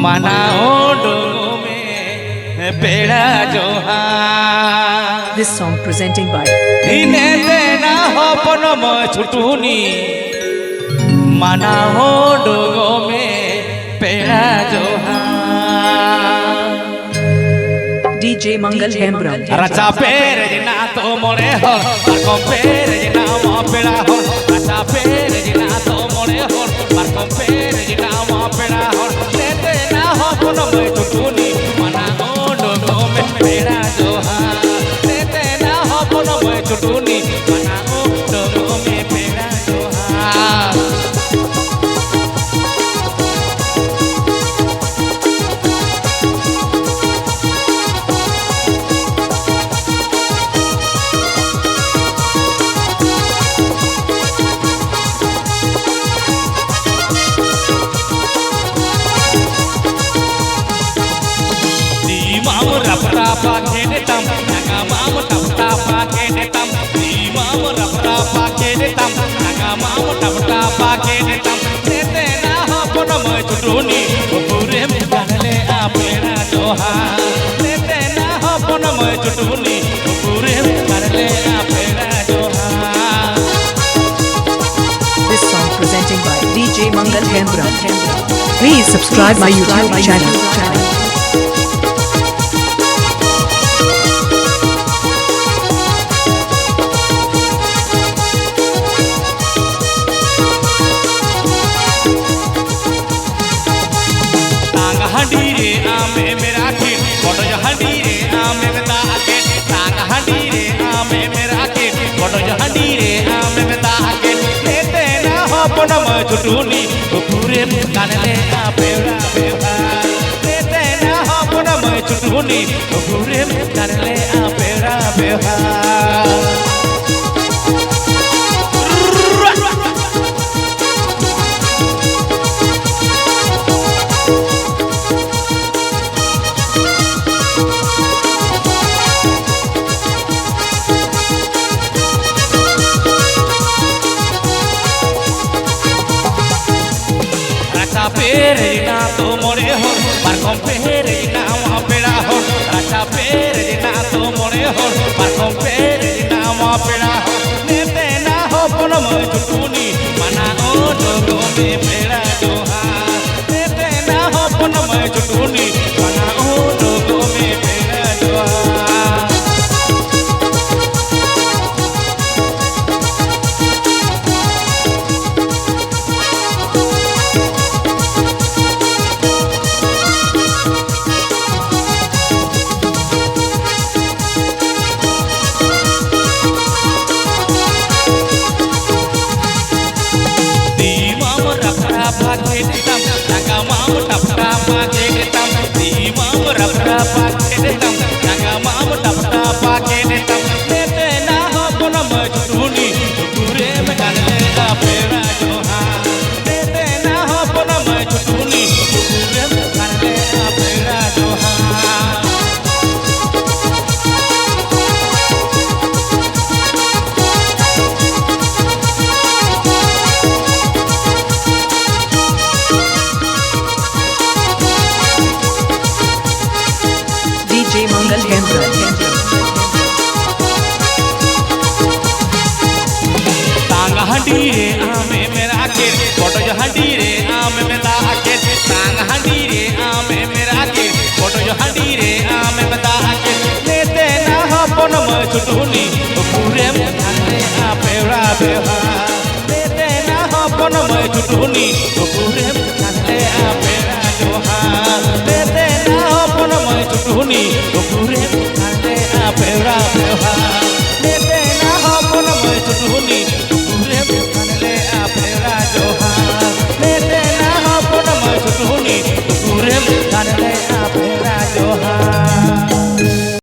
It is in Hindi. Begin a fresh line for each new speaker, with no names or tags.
मनाओ डोंगों में पेड़ा जोहा।
This song presenting by
इन्हें देना हो पनम छुटूनी मनाओ डोंगों में पेड़ा जोहा।
DJ Mangal Hembram.
रचा पेर जिना तो मोरे हो बारकों पेर जिना मो पेड़ा हो। रचा पेर जिना तो मोरे हो बारकों पेर जिना मो पेड़ा हो। लेते ना हो पनम छुटूनी मनाओ डोंगों में पेड़ा जोहा। लेते ना हो पनम छुटूनी मनाओ डोंगों में पेड़ा जोहा। Pakai detam, naga mau tapta pakai detam. Di mau rapta pakai detam, naga mau tapta pakai detam. Tete na ho ponam chutuni, pure mukale apena joha. Tete na ho ponam chutuni, pure mukale apena joha.
This song presenting by DJ Mangal Hembram. Please subscribe my YouTube channel.
हंडीरे आमे मेरा खेत फोटो हंडीरे आमे मेरा खेत तांग हंडीरे आमे मेरा खेत फोटो हंडीरे आमे मेरा खेत लेते ना हो पनम छुटूनी पूरे कानले आपेड़ा बेवा। लेते ना हो पनम छुटूनी पूरे कानले आपेड़ा बेवा। पेरे ना तो मोरे हो बारकों पेरे ना वहाँ पेड़ा हो। राजा पेरे ना तो मोरे हो बारकों पेरे ना वहाँ पेड़ा हो। लेते ना हो पनम छुटूनी मनाओ डोंगों में पेड़ा जोहा। लेते ना हो पनम छुटूनी मनाओ डोंगों में पेड़ा जोहा। pakai detam, naga mau tapta pakai detam. Di mau rapta pakai detam, naga mau tapta pakai detam. Lete na ho ponam chutuni, chuture me kanle apera joha. Lete na ho ponam chutuni, chuture me kanle apera joha.
DJ Mangal Hembram.
तांग हंडीरे आमे मेरा खेत फोटो हंडीरे आमे मेरा खेत तांग हंडीरे आमे मेरा खेत फोटो हंडीरे आमे मेरा खेत लेते ना हो पनम छुटूनी पूरे कानले आपेड़ा बेवा लेते ना हो पनम छुटूनी पूरे